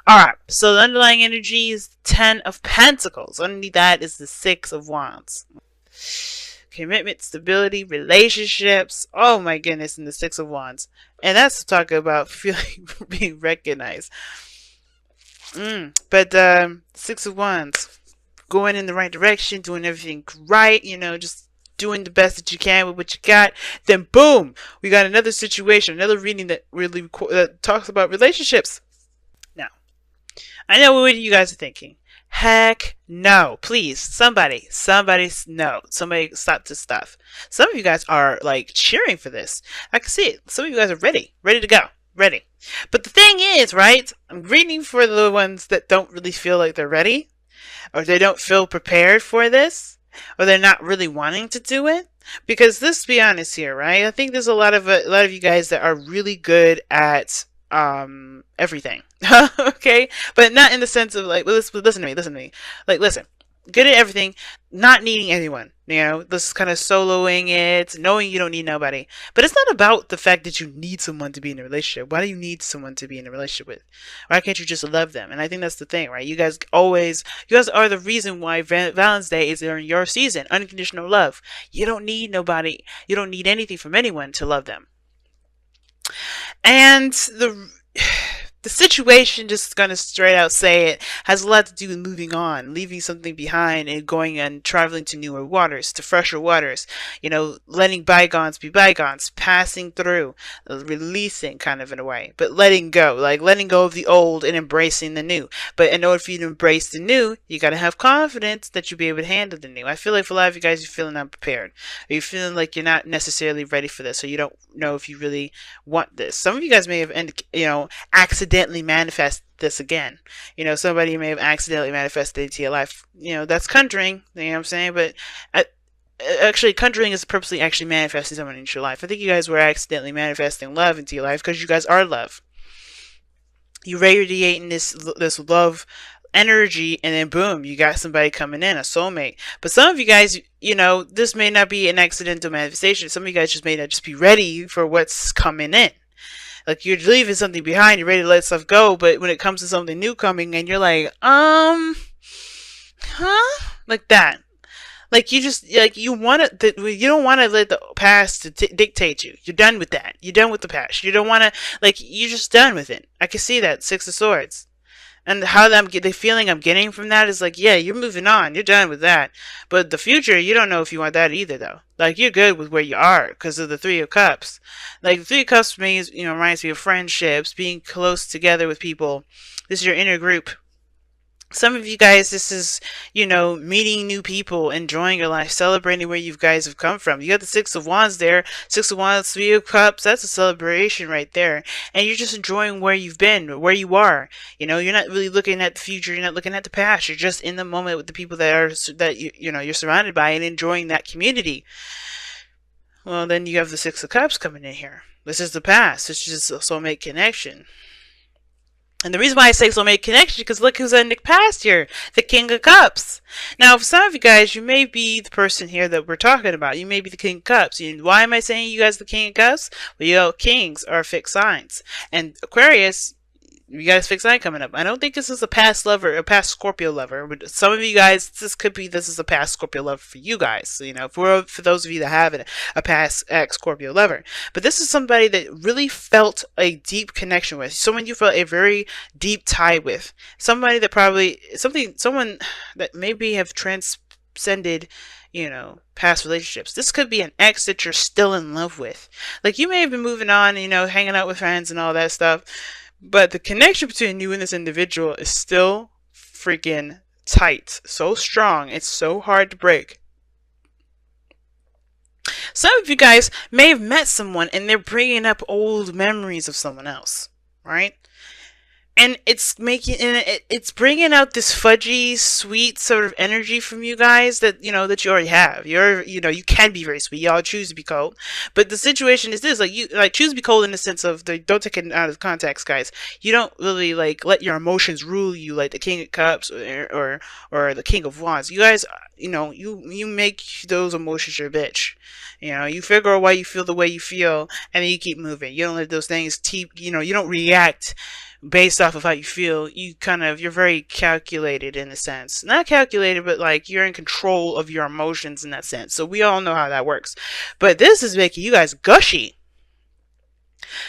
Alright, so the underlying energy is 10 of Pentacles. Underneath that is the 6 of Wands. Commitment, stability, relationships. Oh my goodness, and the 6 of Wands. And that's talking about feeling being recognized. But 6 of Wands, going in the right direction, doing everything right, you know, just doing the best that you can with what you got. Then boom, we got another situation, another reading that really talks about relationships. Now, I know what you guys are thinking. Heck no. Please, somebody no. Somebody stop this stuff. Some of you guys are like cheering for this. I can see it. Some of you guys are ready to go. Ready. But the thing is, right? I'm reading for the ones that don't really feel like they're ready, or they don't feel prepared for this, or they're not really wanting to do it. Because let's be honest here, right? I think there's a lot of you guys that are really good at everything. Okay, but not in the sense of like, listen to me, like, listen, good at everything, not needing anyone, you know, this kind of soloing it, knowing you don't need nobody. But it's not about the fact that you need someone to be in a relationship. Why do you need someone to be in a relationship with? Why can't you just love them? And I think that's the thing, right? You guys are the reason why Valentine's Day is in your season. Unconditional love. You don't need nobody, you don't need anything from anyone to love them. And the situation, just gonna straight out say it, has a lot to do with moving on, leaving something behind and going and traveling to newer waters, to fresher waters, you know, letting bygones be bygones, passing through, releasing kind of in a way, but letting go, like letting go of the old and embracing the new. But in order for you to embrace the new, you gotta have confidence that you'll be able to handle the new. I feel like for a lot of you guys, you're feeling unprepared, or you're feeling like you're not necessarily ready for this, or you don't know if you really want this. Some of you guys may have, you know, accidentally manifest this again. You know, somebody may have accidentally manifested into your life. You know, that's conjuring, you know what I'm saying? But actually, conjuring is purposely actually manifesting someone into your life. I think you guys were accidentally manifesting love into your life because you guys are love. You radiating this love energy, and then boom, you got somebody coming in, a soulmate. But some of you guys, you know, this may not be an accidental manifestation. Some of you guys just may not just be ready for what's coming in. Like, you're leaving something behind, you're ready to let stuff go, but when it comes to something new coming in, you're like, like that. Like, you just, like, you want to, you don't want to let the past dictate you. You're done with that. You're done with the past. You don't want to, like, you're just done with it. I can see that, 6 of Swords. And how the feeling I'm getting from that is like, yeah, you're moving on. You're done with that. But the future, you don't know if you want that either, though. Like, you're good with where you are because of the 3 of Cups. Like, the 3 of Cups means, you know, reminds me of friendships, being close together with people. This is your inner group. Some of you guys, this is, you know, meeting new people, enjoying your life, celebrating where you guys have come from. You got the 6 of Wands there, 6 of Wands, 3 of Cups. That's a celebration right there. And you're just enjoying where you've been, where you are. You know, you're not really looking at the future. You're not looking at the past. You're just in the moment with the people that you know, you're surrounded by and enjoying that community. Well, then you have the 6 of Cups coming in here. This is the past. This is a soulmate connection. And the reason why I say soulmate connection, because look who's in the past here, the King of Cups. Now, for some of you guys, you may be the person here that we're talking about. You may be the King of Cups. Why am I saying you guys the King of Cups? Well, you know, kings are fixed signs. And Aquarius, you got a fixed sign coming up. I don't think this is a past lover, a past Scorpio lover. But some of you guys, this is a past Scorpio lover for you guys. So, you know, for those of you that have a past ex-Scorpio lover. But this is somebody that really felt a deep connection with. Someone you felt a very deep tie with. Somebody that probably, someone that maybe have transcended, you know, past relationships. This could be an ex that you're still in love with. Like, you may have been moving on, you know, hanging out with friends and all that stuff. But the connection between you and this individual is still freaking tight. So strong. It's so hard to break. Some of you guys may have met someone and they're bringing up old memories of someone else, right? And it's bringing out this fudgy, sweet sort of energy from you guys that, you know, that you already have. You know, you can be very sweet. Y'all choose to be cold. But the situation is this, like, you, like, choose to be cold in the sense of, don't take it out of context, guys. You don't really, like, let your emotions rule you like the King of Cups or the King of Wands. You guys, you know, you make those emotions your bitch. You know, you figure out why you feel the way you feel, and then you keep moving. You don't let those things you know, you don't react based off of how you feel, you're very calculated in a sense. Not calculated, but like you're in control of your emotions in that sense. So we all know how that works. But this is making you guys gushy.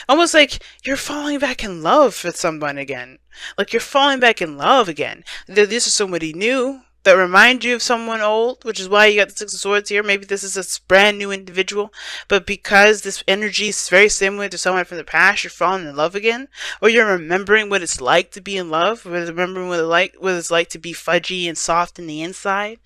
Almost like you're falling back in love with someone again. Like you're falling back in love again. This is somebody new that reminds you of someone old, which is why you got the Six of Swords here. Maybe this is a brand new individual, but because this energy is very similar to someone from the past, you're falling in love again, or you're remembering what it's like to be in love, or remembering what it's like to be fudgy and soft in the inside,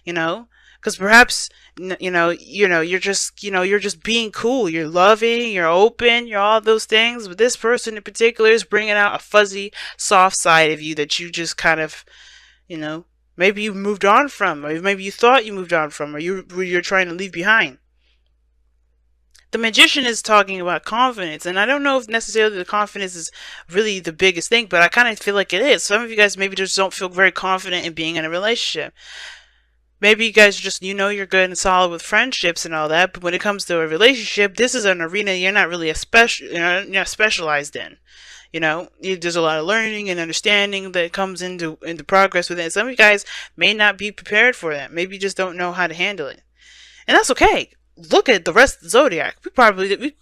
you know? Because perhaps you're just being cool, you're loving, you're open, you're all those things, but this person in particular is bringing out a fuzzy, soft side of you that you just kind of, you know, maybe you moved on from, or maybe you thought you moved on from, or you're trying to leave behind. The Magician is talking about confidence, and I don't know if necessarily the confidence is really the biggest thing, but I kind of feel like it is. Some of you guys maybe just don't feel very confident in being in a relationship. Maybe you guys just, you're good and solid with friendships and all that, but when it comes to a relationship, this is an arena you're not really you're not specialized in. There's a lot of learning and understanding that comes into progress with it. Some of you guys may not be prepared for that. Maybe you just don't know how to handle it. And that's okay. Look at the rest of the zodiac. We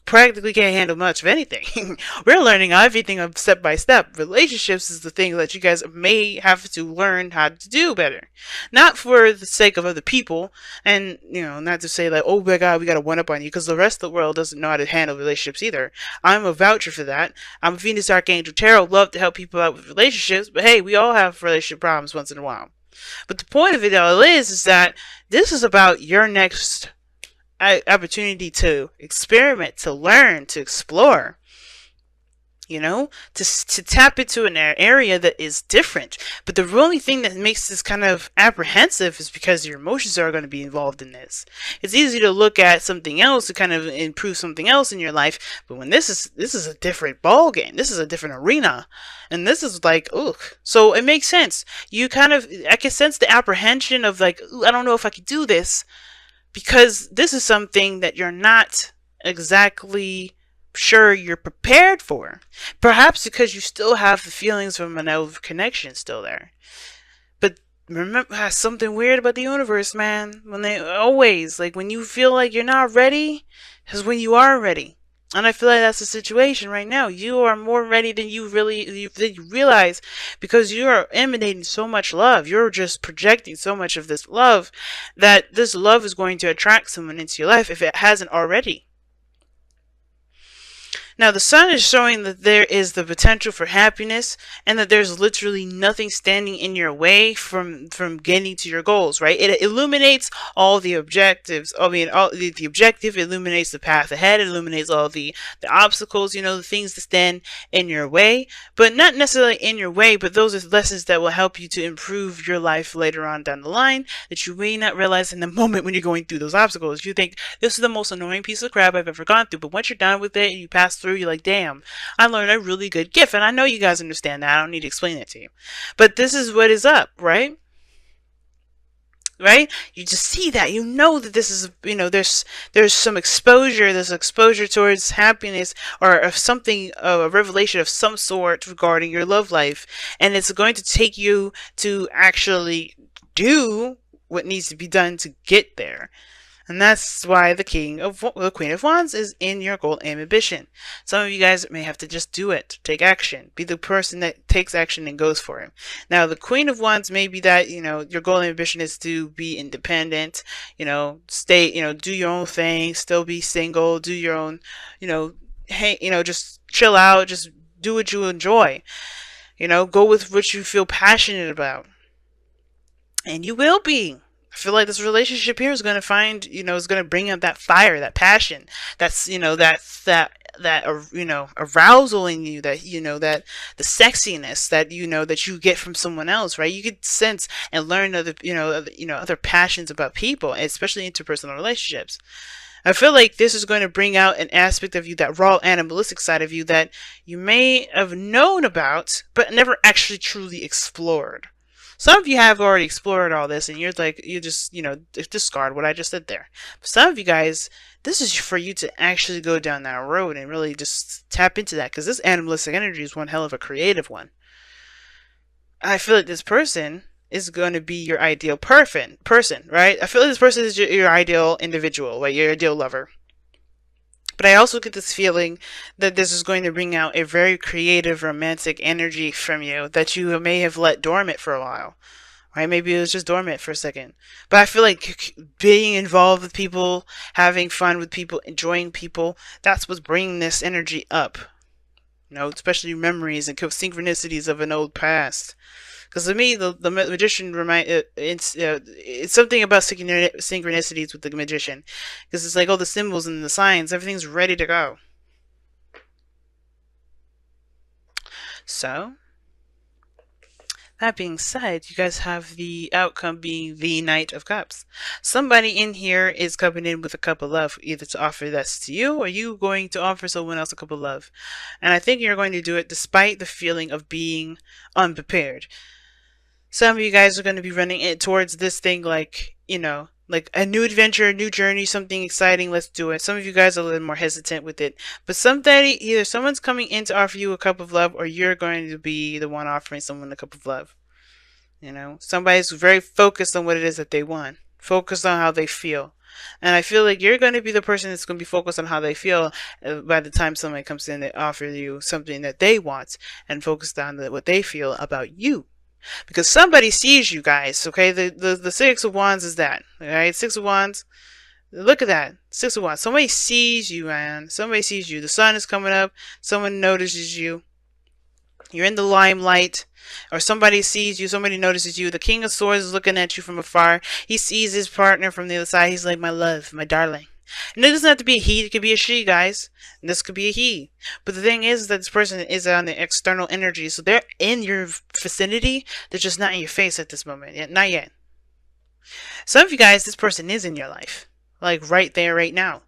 practically can't handle much of anything. We're learning everything step by step. Relationships is the thing that you guys may have to learn how to do better. Not for the sake of other people, and not to say like, oh my god, we got to one up on you, because the rest of the world doesn't know how to handle relationships either. I'm a voucher for that. I'm Venus Archangel Tarot. Love to help people out with relationships, but hey, we all have relationship problems once in a while. But the point of it all is that this is about your next opportunity to experiment, to learn, to explore, to tap into an area that is different. But the only thing that makes this kind of apprehensive is because your emotions are going to be involved in this. It's easy to look at something else to kind of improve something else in your life, but when this is a different ball game, this is a different arena, and this is like, ugh. So it makes sense. I can sense the apprehension of like, I don't know if I could do this, because this is something that you're not exactly sure you're prepared for. Perhaps because you still have the feelings from an old connection still there. But remember, something weird about the universe, man. When you feel like you're not ready, is when you are ready. And I feel like that's the situation right now. You are more ready than you realize, because you are emanating so much love. You're just projecting so much of this love, that this love is going to attract someone into your life if it hasn't already. Now, the sun is showing that there is the potential for happiness, and that there's literally nothing standing in your way from getting to your goals, right? It illuminates all the objectives. The objective illuminates the path ahead. It illuminates all the obstacles, the things that stand in your way, but not necessarily in your way, but those are lessons that will help you to improve your life later on down the line, that you may not realize in the moment when you're going through those obstacles. You think, this is the most annoying piece of crap I've ever gone through, but once you're done with it and you pass through, you're like, damn, I learned a really good gift. And I know you guys understand that. I don't need to explain it to you. But this is what is up, right? Right? You just see that. You know that this is, there's some exposure. There's exposure towards happiness, or of something, a revelation of some sort regarding your love life. And it's going to take you to actually do what needs to be done to get there. And that's why the Queen of Wands is in your goal and ambition. Some of you guys may have to just do it. Take action. Be the person that takes action and goes for it. Now, the Queen of Wands may be that, your goal and ambition is to be independent, stay, do your own thing, still be single, do your own, hey, just chill out, just do what you enjoy. Go with what you feel passionate about. And you will be. I feel like this relationship here is going to find, is going to bring up that fire, that passion, that's, that arousal in you, that, that the sexiness that, that you get from someone else, right? You could sense and learn other passions about people, especially interpersonal relationships. I feel like this is going to bring out an aspect of you, that raw animalistic side of you, that you may have known about, but never actually truly explored. Some of you have already explored all this, and you're like, you just, discard what I just said there. But some of you guys This is for you to actually go down that road and really just tap into that, because this animalistic energy is one hell of a creative one. I feel like this person is going to be your ideal person, right? I feel like this person is your ideal individual, like your ideal lover. But I also get this feeling that this is going to bring out a very creative, romantic energy from you that you may have let dormant for a while. Right? Maybe it was just dormant for a second. But I feel like being involved with people, having fun with people, enjoying people, that's what's bringing this energy up. You know, especially memories and synchronicities of an old past. Because to me, the magician it's something about synchronicities with the magician, because it's like all the symbols and the signs, everything's ready to go. So, that being said, you guys have the outcome being the Knight of Cups. Somebody in here is coming in with a cup of love, either to offer this to you, or you going to offer someone else a cup of love. And I think you're going to do it despite the feeling of being unprepared. Some of you guys are going to be running it towards this thing like, you know, like a new adventure, a new journey, something exciting, let's do it. Some of you guys are a little more hesitant with it. But somebody, either someone's coming in to offer you a cup of love, or you're going to be the one offering someone a cup of love. You know, somebody's very focused on what it is that they want, focused on how they feel. And I feel like you're going to be the person that's going to be focused on how they feel by the time somebody comes in to offer you something that they want, and focused on what they feel about you. Because somebody sees you guys, okay? The Six of Wands is that, alright? Six of Wands, look at that. Six of Wands. Somebody sees you, man. Somebody sees you. The sun is coming up. Someone notices you. You're in the limelight. Or somebody sees you. Somebody notices you. The King of Swords is looking at you from afar. He sees his partner from the other side. He's like, my love, my darling. And it doesn't have to be a he, it could be a she, guys. And this could be a he. But the thing is that this person is on the external energy, so they're in your vicinity, they're just not in your face at this moment. Yet, not yet. Some of you guys, this person is in your life. Like right there, right now.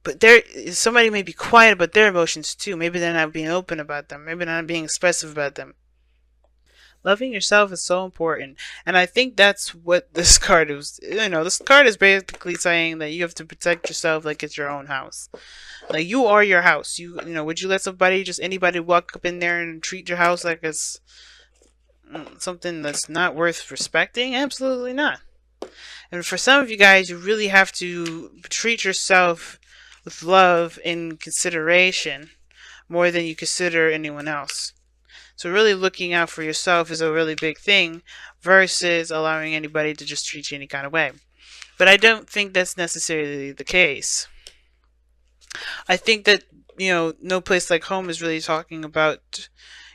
But somebody may be quiet about their emotions too. Maybe they're not being open about them. Maybe they're not being expressive about them. Loving yourself is so important, and I think that's what this card is. You know, this card is basically saying that you have to protect yourself like it's your own house. Like, you are your house. You know, would you let somebody, just anybody, walk up in there and treat your house like it's something that's not worth respecting? Absolutely not. And for some of you guys, you really have to treat yourself with love and consideration more than you consider anyone else. So really looking out for yourself is a really big thing versus allowing anybody to just treat you any kind of way. But I don't think that's necessarily the case. I think that, you know, No Place Like Home is really talking about,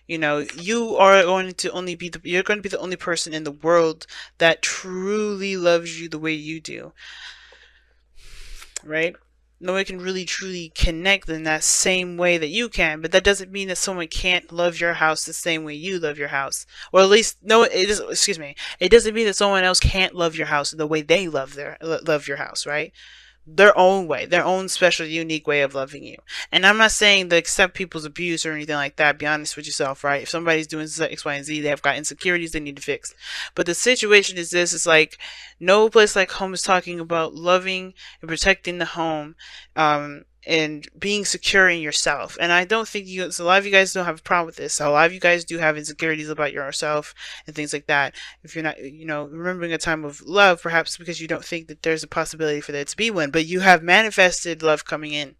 you know, you are going to you're going to be the only person in the world that truly loves you the way you do. Right? No one can really truly connect in that same way that you can, but that doesn't mean that someone can't love your house the same way you love your house. Or at least, no, excuse me, it doesn't mean that someone else can't love your house the way they love your house, right? Their own way, their own special, unique way of loving you. And I'm not saying to accept people's abuse or anything like that. Be honest with yourself, right? If somebody's doing X, Y, and Z, they have got insecurities they need to fix. But the situation is this: it's like No Place Like Home is talking about loving and protecting the home, and being secure in yourself. And I don't think so a lot of you guys don't have a problem with this. A lot of you guys do have insecurities about yourself and things like that. If you're not, you know, remembering a time of love, perhaps because you don't think that there's a possibility for there to be one, but you have manifested love coming in.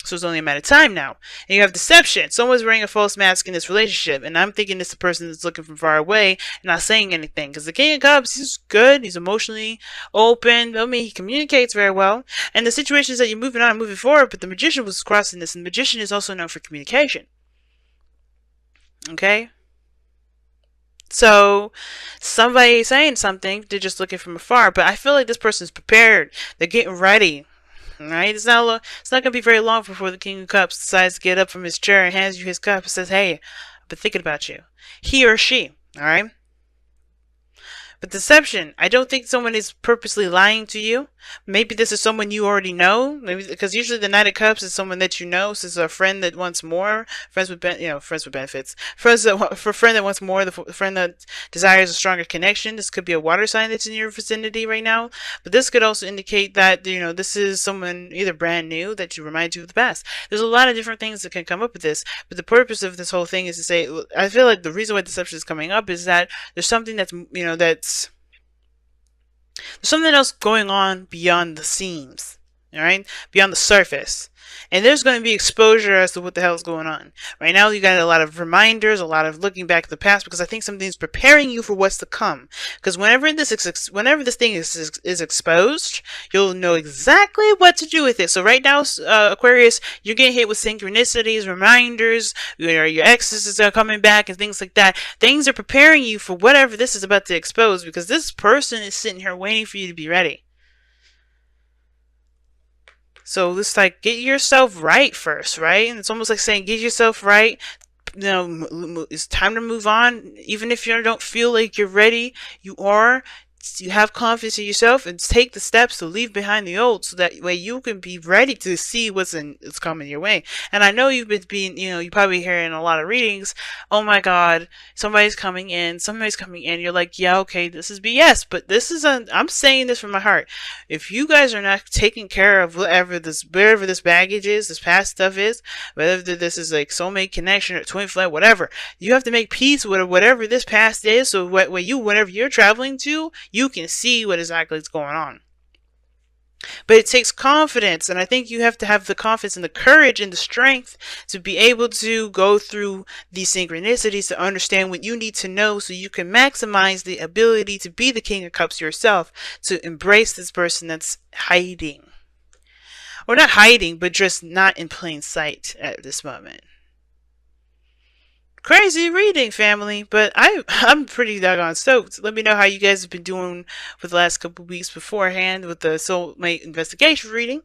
So it's only a matter of time now. And you have deception. Someone's wearing a false mask in this relationship, and I'm thinking it's the person that's looking from far away and not saying anything. Because the King of Cups, he's good. He's emotionally open. I mean, he communicates very well. And the situation is that you're moving on, moving forward, but the Magician was crossing this, and the Magician is also known for communication. Okay? So, somebody saying something, they're just looking from afar, but I feel like this person's prepared. They're getting ready. Right? It's not going to be very long before the King of Cups decides to get up from his chair and hands you his cup and says, hey, I've been thinking about you. He or she. Alright? But deception, I don't think someone is purposely lying to you. Maybe this is someone you already know. Maybe because usually the Knight of Cups is someone that you know. So it's a friend that wants more. Friends with friends with benefits. Friends that for a friend that wants more. The friend that desires a stronger connection. This could be a water sign that's in your vicinity right now. But this could also indicate that this is someone either brand new that you remind you of the past. There's a lot of different things that can come up with this. But the purpose of this whole thing is to say, I feel like the reason why deception is coming up is that there's something that's there's something else going on beyond the seams, all right, beyond the surface. And there's going to be exposure as to what the hell is going on. Right now, you got a lot of reminders, a lot of looking back at the past, because I think something's preparing you for what's to come. Because whenever this thing is exposed, you'll know exactly what to do with it. So right now, Aquarius, you're getting hit with synchronicities, reminders, your exes are coming back, and things like that. Things are preparing you for whatever this is about to expose, because this person is sitting here waiting for you to be ready. So it's like, get yourself right first, right? And it's almost like saying, get yourself right. It's time to move on. Even if you don't feel like you're ready, you are. You have confidence in yourself and take the steps to leave behind the old, so that way you can be ready to see what's coming your way. And I know you've been you probably hearing a lot of readings, oh my god, somebody's coming in. You're like, yeah, okay, this is BS, but I'm saying this from my heart. If you guys are not taking care of wherever this baggage is, this past stuff is, whether this is like soulmate connection or twin flame, whatever, you have to make peace with whatever this past is, so whenever you're traveling to, you can see what exactly is going on. But it takes confidence, and I think you have to have the confidence and the courage and the strength to be able to go through these synchronicities, to understand what you need to know, so you can maximize the ability to be the King of Cups yourself, to embrace this person that's hiding. Or not hiding, but just not in plain sight at this moment. Crazy reading, family, but I'm pretty doggone stoked. Let me know how you guys have been doing for the last couple of weeks beforehand with the soulmate investigation reading.